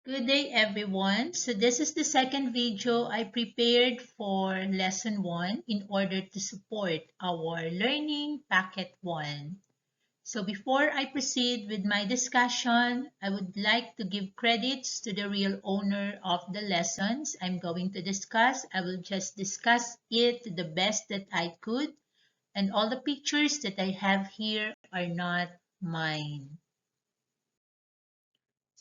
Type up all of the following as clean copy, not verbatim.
Good day, everyone. So this is the second video I prepared for lesson 1 in order to support our learning packet 1. So before I proceed with my discussion, I would like to give credits to the real owner of the lessons I'm going to discuss. I will just discuss it to the best that I could, and all the pictures that I have here are not mine.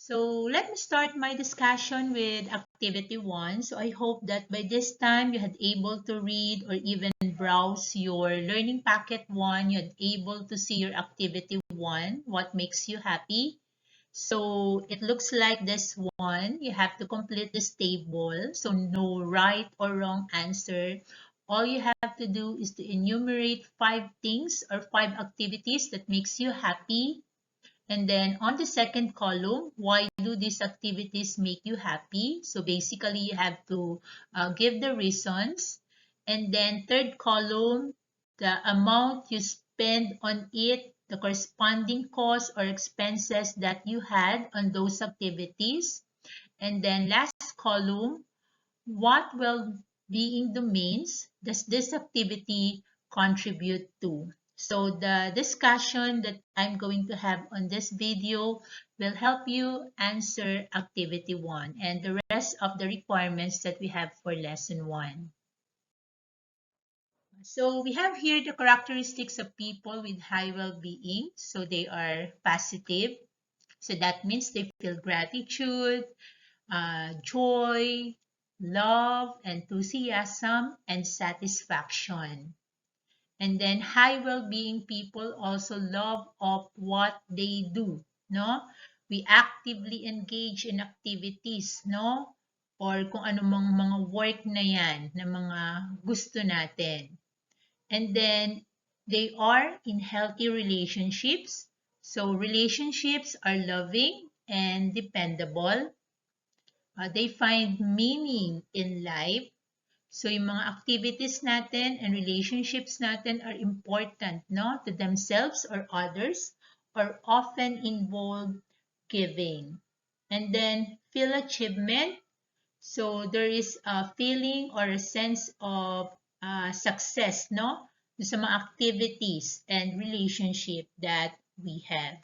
So let me start my discussion with activity 1. So I hope that by this time you had able to read or even browse your learning packet 1. You had able to see your activity 1, what makes you happy. So it looks like this one. You have to complete this table. So no right or wrong answer. All you have to do is to enumerate 5 things or 5 activities that makes you happy. And then on the second column, why do these activities make you happy? So basically, you have to give the reasons. And then third column, the amount you spend on it, the corresponding costs or expenses that you had on those activities. And then last column, what well-being domains does this activity contribute to? So the discussion that I'm going to have on this video will help you answer activity 1 and the rest of the requirements that we have for lesson 1. So we have here the characteristics of people with high well-being. So they are positive. So that means they feel gratitude, joy, love, enthusiasm, and satisfaction. And then high well-being people also love of what they do, no? We actively engage in activities, no? Or kung anumang mga work na yan, na mga gusto natin. And then they are in healthy relationships. So relationships are loving and dependable. They find meaning in life. So yung mga activities natin and relationships natin are important, no, to themselves or others, or often involve giving. And then feel achievement. So there is a feeling or a sense of success, no, sa mga activities and relationship that we have.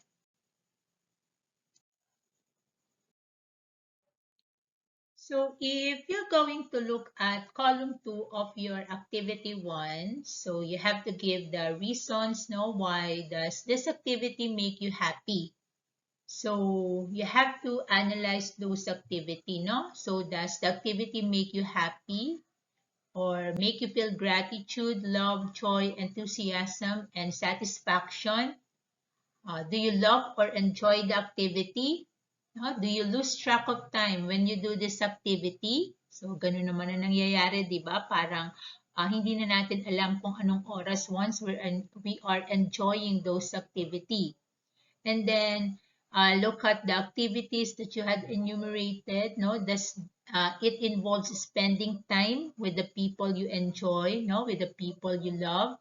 So if you're going to look at column 2 of your activity 1, so you have to give the reasons, no, why does this activity make you happy? So you have to analyze those activity, no? So does the activity make you happy or make you feel gratitude, love, joy, enthusiasm, and satisfaction? Do you love or enjoy the activity? Do you lose track of time when you do this activity? So, ganun naman na nangyayari, di ba? Parang hindi na natin alam kung anong oras once we are enjoying those activity. And then, look at the activities that you had enumerated. No? Does it involves spending time with the people you enjoy, no? With the people you love?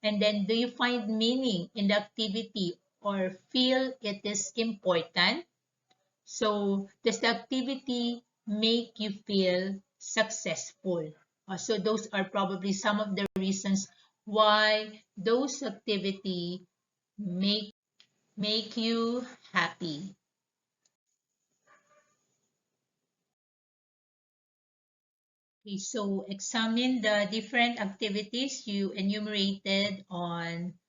And then, do you find meaning in the activity or feel it is important? So, does the activity make you feel successful? So, those are probably some of the reasons why those activity make you happy. Okay, so examine the different activities you enumerated on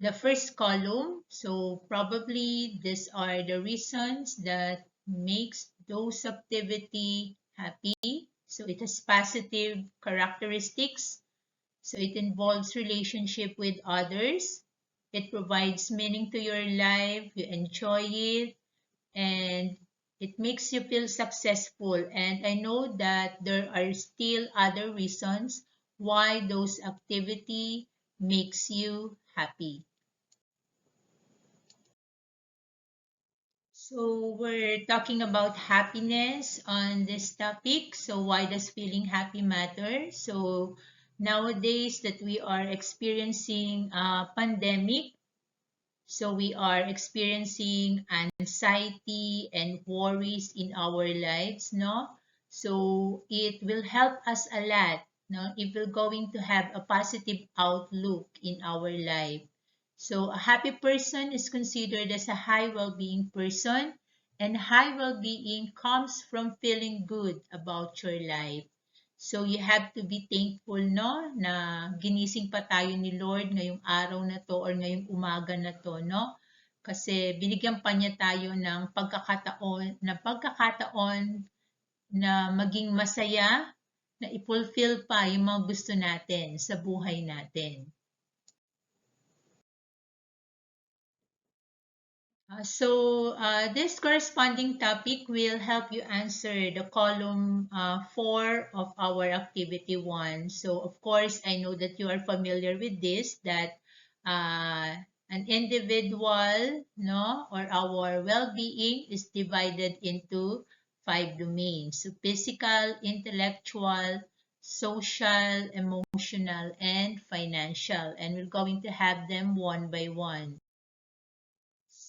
the first column. So probably these are the reasons that makes those activity happy. So it has positive characteristics. So it involves relationship with others. It provides meaning to your life. You enjoy it and it makes you feel successful. And I know that there are still other reasons why those activity makes you happy. So we're talking about happiness on this topic. So why does feeling happy matter? So nowadays that we are experiencing a pandemic, So we are experiencing anxiety and worries in our lives, no? So it will help us a lot, no? If we're going to have a positive outlook in our life. So a happy person is considered as a high well-being person, and high well-being comes from feeling good about your life. So you have to be thankful, no, na ginising pa tayo ni Lord ngayong araw na to or ngayong umaga na to, no? Kasi binigyan pa niya tayo ng pagkakataon na maging masaya, na i-fulfill pa yung mga gusto natin sa buhay natin. This corresponding topic will help you answer the column 4 of our activity 1. So, of course, I know that you are familiar with this, that an individual, no, or our well-being is divided into 5 domains. So, physical, intellectual, social, emotional, and financial. And we're going to have them one by one.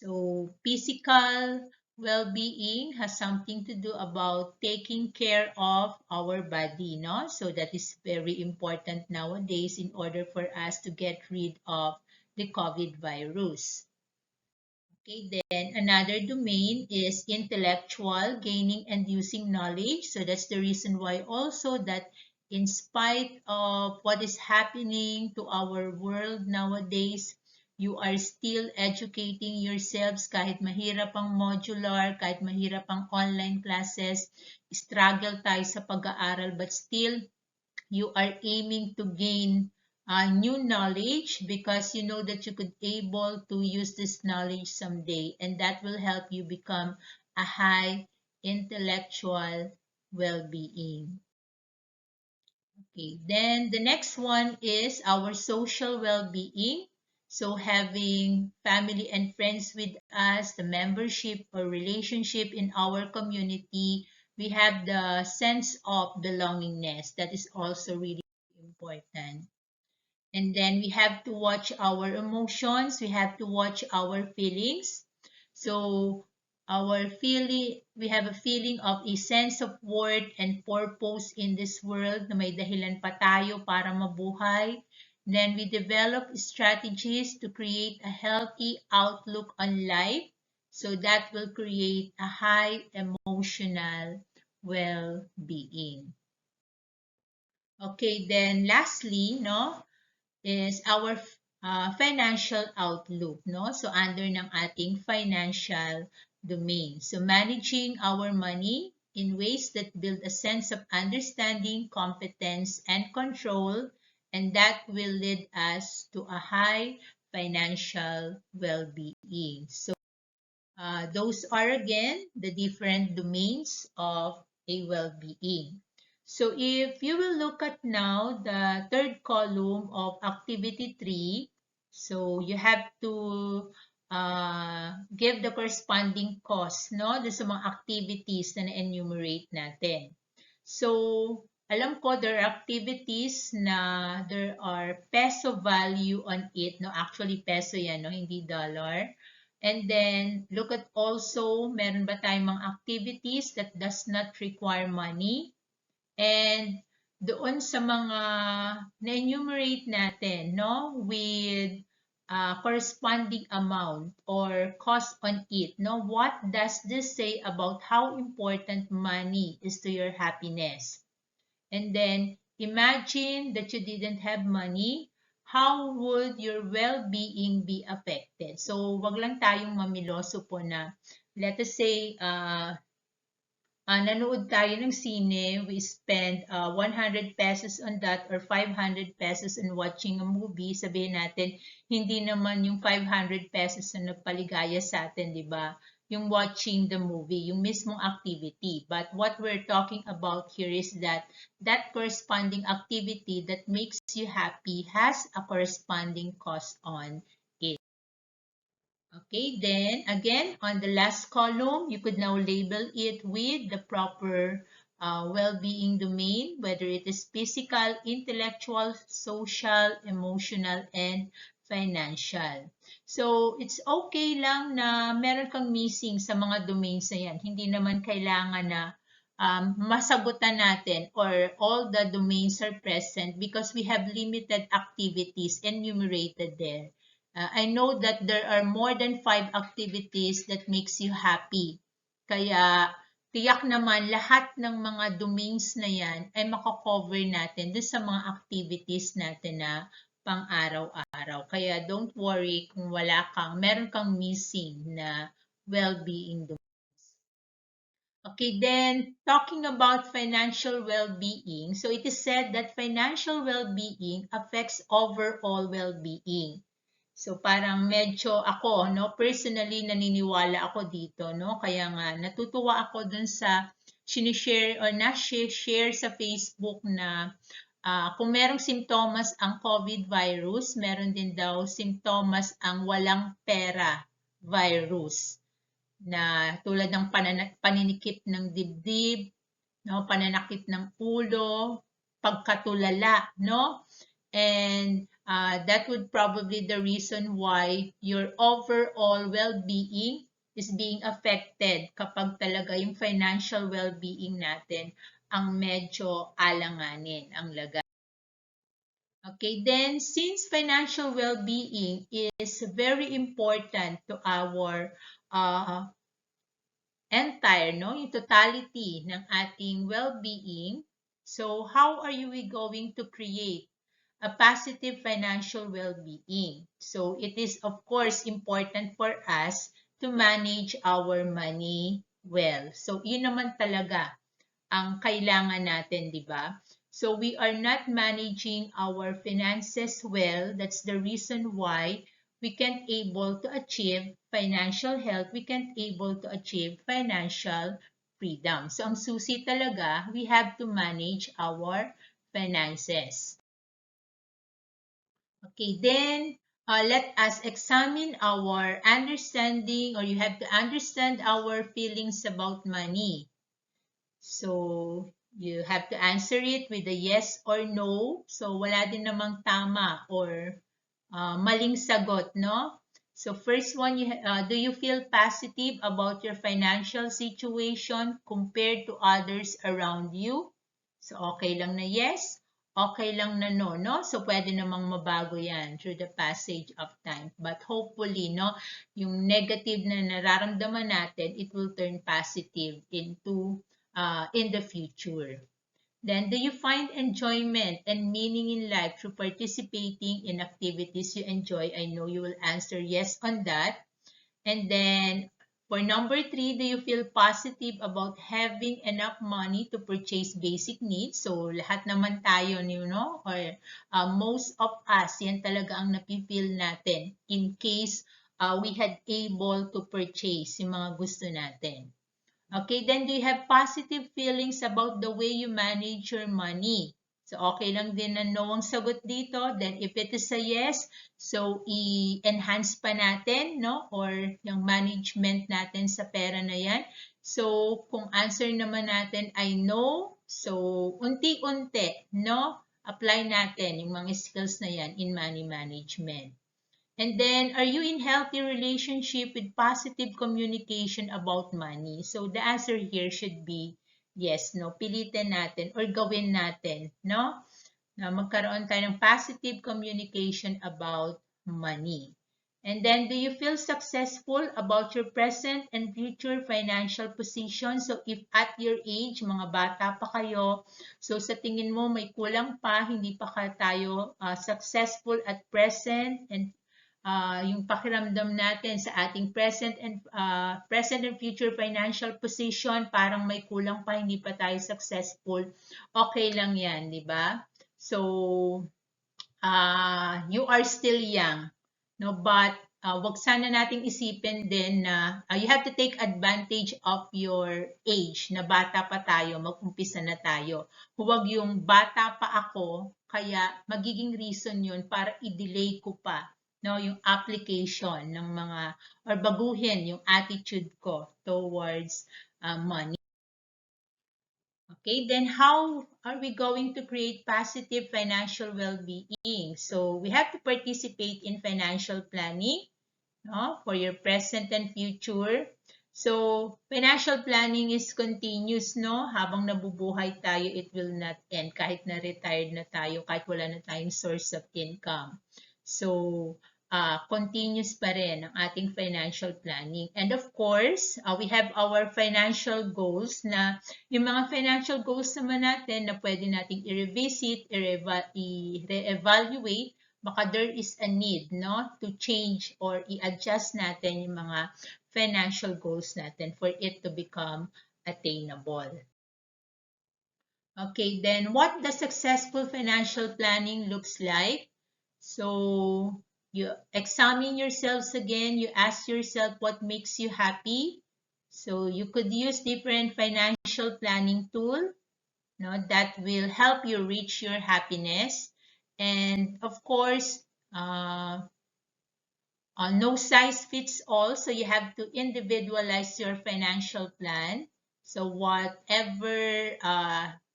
So physical well-being has something to do about taking care of our body, no? So that is very important nowadays in order for us to get rid of the COVID virus. Okay, then another domain is intellectual, gaining and using knowledge. So that's the reason why also that in spite of what is happening to our world nowadays, you are still educating yourselves kahit mahirap ang modular, kahit mahirap ang online classes, struggle tayo sa pag-aaral, but still you are aiming to gain new knowledge because you know that you could able to use this knowledge someday, and that will help you become a high intellectual well-being. Okay, then the next one is our social well-being. So having family and friends with us, the membership or relationship in our community, we have the sense of belongingness. That is also really important. And then we have to watch our emotions. We have to watch our feelings. So we have a feeling of a sense of worth and purpose in this world na may dahilan pa tayo para mabuhay. Then we develop strategies to create a healthy outlook on life. So that will create a high emotional well-being. Okay, then lastly, no, is our financial outlook, no? So under ng ating financial domain. So managing our money in ways that build a sense of understanding, competence, and control, and that will lead us to a high financial well-being. So those are again the different domains of a well-being. So if you will look at now the third column of activity 3, so you have to give the corresponding cost, no? Doon sa mga activities na na-enumerate natin. So, alam ko there are activities na there are peso value on it, no? Actually, peso yan, no? Hindi dollar. And then, look at also, meron ba tayong mga activities that does not require money? And doon sa mga na-enumerate natin, no, with corresponding amount or cost on it, no, what does this say about how important money is to your happiness? And then imagine that you didn't have money, how would your well-being be affected? So, wag lang tayong mamiloso po na, let us say, nanood tayo ng sine, we spend 100 pesos on that or 500 pesos on watching a movie, sabihin natin, hindi naman yung 500 pesos na nagpaligaya sa atin, di ba? Yung watching the movie, yung mismong activity. But what we're talking about here is that that corresponding activity that makes you happy has a corresponding cost on it. Okay, then again, on the last column, you could now label it with the proper well-being domain, whether it is physical, intellectual, social, emotional, and financial. So, it's okay lang na meron kang missing sa mga domains na yan. Hindi naman kailangan na masagutan natin or all the domains are present because we have limited activities enumerated there. I know that there are more than 5 activities that makes you happy. Kaya tiyak naman lahat ng mga domains na yan ay mako-cover natin dun sa mga activities natin na pang-araw-araw. Kaya don't worry kung meron kang missing na well-being domain. Okay, then talking about financial well-being, so it is said that financial well-being affects overall well-being. So parang medyo ako, no, personally naniniwala ako dito, no? Kaya nga natutuwa ako dun sa sinishare or na-share sa Facebook na kung merong simptomas ang COVID virus, meron din daw simptomas ang walang pera virus na tulad ng paninikip ng dibdib, no, pananakit ng ulo, pagkatulala, no? And that would probably the reason why your overall well-being is being affected kapag talaga yung financial well-being natin ang medyo alanganin ang lagay. Okay, then since financial well-being is very important to our entire, no, yung totality ng ating well-being, so how are we going to create a positive financial well-being? So it is of course important for us to manage our money well. So yun naman talaga ang kailangan natin, di ba? So we are not managing our finances well. That's the reason why we can't able to achieve financial health. We can't able to achieve financial freedom. So ang susi talaga, we have to manage our finances. Okay, then let us examine our understanding, or you have to understand our feelings about money. So, you have to answer it with a yes or no. So, wala din namang tama or maling sagot, no? So, first one, do you feel positive about your financial situation compared to others around you? So, okay lang na yes, okay lang na no, no? So, pwede namang mabago yan through the passage of time. But hopefully, no, yung negative na nararamdaman natin, it will turn positive into in the future. Then, do you find enjoyment and meaning in life through participating in activities you enjoy? I know you will answer yes on that. And then, for number 3, do you feel positive about having enough money to purchase basic needs? So, lahat naman tayo, you know, or most of us, yan talaga ang napipil natin in case we had able to purchase yung mga gusto natin. Okay, then do you have positive feelings about the way you manage your money? So, okay lang din na no ang sagot dito. Then, if it is a yes, so i-enhance pa natin, no? Or yung management natin sa pera na yan. So, kung answer naman natin ay no, so unti-unti, no? Apply natin yung mga skills na yan in money management. And then, are you in healthy relationship with positive communication about money? So, the answer here should be yes, no? Pilitin natin or gawin natin, no? Na magkaroon tayo ng positive communication about money. And then, do you feel successful about your present and future financial position? So, if at your age, mga bata pa kayo, so sa tingin mo may kulang pa, hindi pa tayo successful at present and yung pakiramdam natin sa ating present and future financial position, parang may kulang pa, hindi pa tayo successful, okay lang yan, di ba? So, you are still young, no? But wag sana nating isipin din na you have to take advantage of your age, na bata pa tayo, mag-umpisa na tayo. Huwag yung bata pa ako, kaya magiging reason yun para i-delay ko pa, no, yung application ng mga or baguhin yung attitude ko towards money. Okay, then how are we going to create positive financial well-being? So we have to participate in financial planning, no, for your present and future. So financial planning is continuous, no? Habang nabubuhay tayo, it will not end. Kahit na retired na tayo, kahit wala na tayong source of income. So continuous pa rin ang ating financial planning. And of course, we have our financial goals na yung mga financial goals naman natin na pwede nating i-revisit, i-re-evaluate, baka there is a need, no, to change or i-adjust natin yung mga financial goals natin for it to become attainable. Okay, then what the successful financial planning looks like. So you examine yourselves again, you ask yourself what makes you happy. So you could use different financial planning tool, no, that will help you reach your happiness. And of course, no size fits all, so you have to individualize your financial plan. So whatever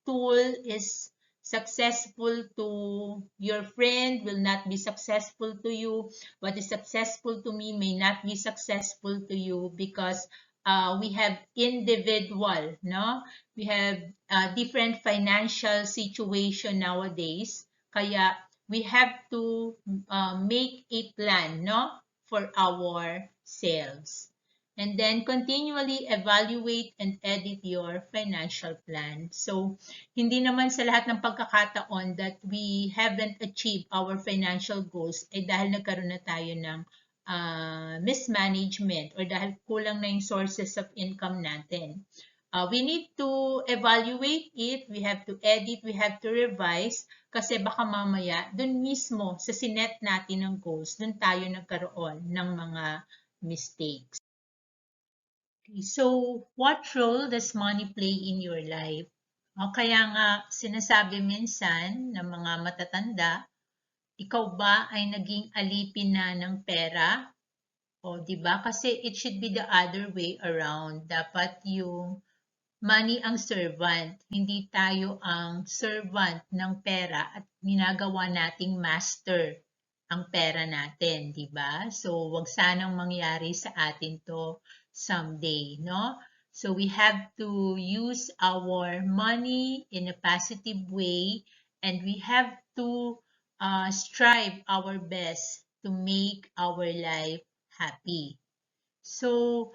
tool is successful to your friend will not be successful to you. What is successful to me may not be successful to you because we have individual, no? We have different financial situation nowadays. Kaya we have to make a plan, no, for ourselves. And then continually evaluate and edit your financial plan. So, hindi naman sa lahat ng pagkakataon that we haven't achieved our financial goals ay dahil nagkaroon na tayo ng mismanagement or dahil kulang na yung sources of income natin. We need to evaluate it, we have to edit, we have to revise, kasi baka mamaya dun mismo sa sinet natin ng goals, dun tayo nagkaroon ng mga mistakes. Okay, so what role does money play in your life? Kaya nga sinasabi minsan ng mga matatanda, ikaw ba ay naging alipin na ng pera? O, di ba? Kasi it should be the other way around. Dapat yung money ang servant, hindi tayo ang servant ng pera at ginagawa nating master ang pera natin, di ba? So, wag sanang mangyari sa atin to someday, no? So, we have to use our money in a positive way and we have to strive our best to make our life happy. So,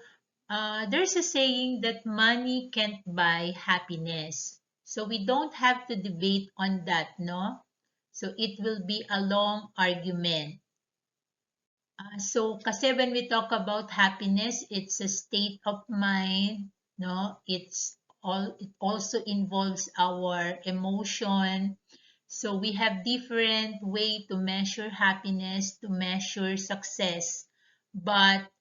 there's a saying that money can't buy happiness. So we don't have to debate on that, no? So it will be a long argument. So kasi when we talk about happiness, it's a state of mind, no? It also involves our emotion. So we have different way to measure happiness, to measure success. But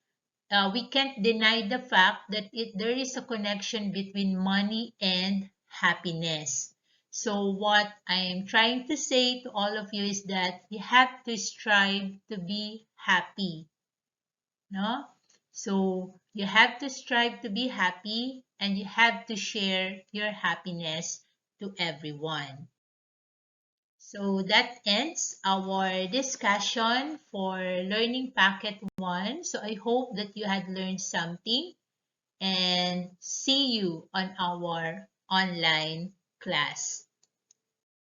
we can't deny the fact that there is a connection between money and happiness. So what I am trying to say to all of you is that you have to strive to be happy, no? So you have to strive to be happy and you have to share your happiness to everyone. So that ends our discussion for Learning Packet 1. So I hope that you had learned something and see you on our online class.